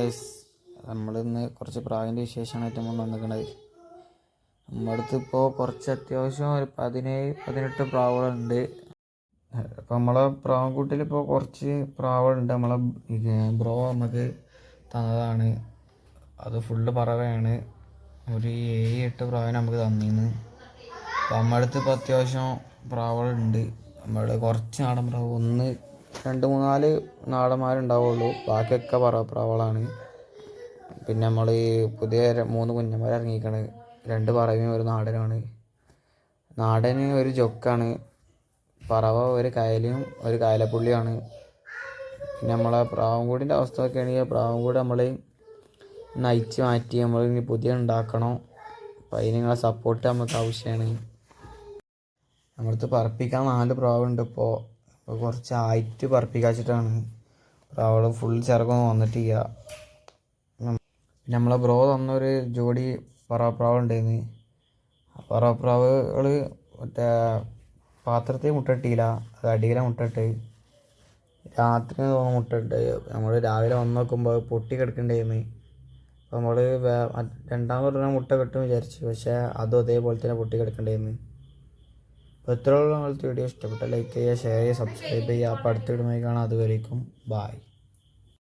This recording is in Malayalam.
ഗൈസ്, നമ്മളിന്ന് കുറച്ച് പ്രാവിൻ്റെ വിശേഷമായിട്ട് നമ്മൾ വന്നിരിക്കണത്. നമ്മുടെ അടുത്ത് ഇപ്പോൾ കുറച്ച് അത്യാവശ്യം ഒരു 17-18 പ്രാവുകളുണ്ട്. അപ്പോൾ നമ്മളെ പ്രാവുംകൂട്ടിൽ ഇപ്പോൾ കുറച്ച് പ്രാവുകളുണ്ട്. നമ്മളെ ബ്രോ നമുക്ക് തന്നതാണ്. അത് ഫുള്ള് പറവയാണ്. ഒരു 7-8 പ്രാവിനെ നമുക്ക് തന്നിന്ന്. അപ്പോൾ നമ്മുടെ അടുത്ത് ഇപ്പോൾ അത്യാവശ്യം പ്രാവുകളുണ്ട്. നമ്മുടെ കുറച്ച് നാടൻ പ്രാവ്, 2-3-4 നാടന്മാരുണ്ടാവുള്ളൂ. ബാക്കിയൊക്കെ പ്രാവുകളാണ്. പിന്നെ നമ്മൾ പുതിയ 3 കുഞ്ഞന്മാർ ഇറങ്ങിയിരിക്കണ്. 2 പറവയും ഒരു നാടനുമാണ്. നാടന് ഒരു ജൊക്കാണ്, പറവ ഒരു കയലും ഒരു കയലപ്പുള്ളിയാണ്. പിന്നെ നമ്മളെ പ്രാവുംകൂടിൻ്റെ അവസ്ഥ നോക്കുകയാണെങ്കിൽ പ്രാവുംകൂടി നമ്മൾ നയിച്ച് മാറ്റി നമ്മൾ ഇനി പുതിയ ഉണ്ടാക്കണം. അപ്പോൾ അതിന് നിങ്ങളെ സപ്പോർട്ട് നമുക്ക് ആവശ്യമാണ്. നമ്മളടുത്ത് പറപ്പിക്കാൻ 4 പ്രാവുണ്ട്. ഇപ്പോൾ കുറച്ച് ആയിട്ട് പറപ്പിക്കാച്ചിട്ടാണ്. പ്രാവുകൾ ഫുൾ ചിറകൊന്നും വന്നിട്ടില്ല. പിന്നെ നമ്മളെ ബ്രോ തന്നൊരു ജോഡി പറവപ്രാവ് ഉണ്ടായിരുന്നു. ആ പറവപ്രാവുകൾ മറ്റേ പാത്രത്തിൽ മുട്ടയിട്ടില്ല, അത് അടിയിലെ മുട്ടയിട്ട്. രാത്രി മുട്ടയിട്ട് നമ്മൾ രാവിലെ വന്ന് നോക്കുമ്പോൾ പൊട്ടി കിടക്കണ്ടായിരുന്നു. അപ്പോൾ നമ്മൾ രണ്ടാമത് മുട്ട കിട്ടും വിചാരിച്ചു, പക്ഷേ അതും അതേപോലെ തന്നെ പൊട്ടി കിടക്കണ്ടായിരുന്നു. അപ്പോൾ ഇത്രയുള്ള നമ്മൾക്ക് വീഡിയോ ഇഷ്ടപ്പെട്ട ലൈക്ക് ചെയ്യുക, ഷെയർ ചെയ്യുക, സബ്സ്ക്രൈബ് ചെയ്യുക. അപ്പോൾ അടുത്ത വീഡിയോ കാണാം. അതുവരേക്കും ബായ്.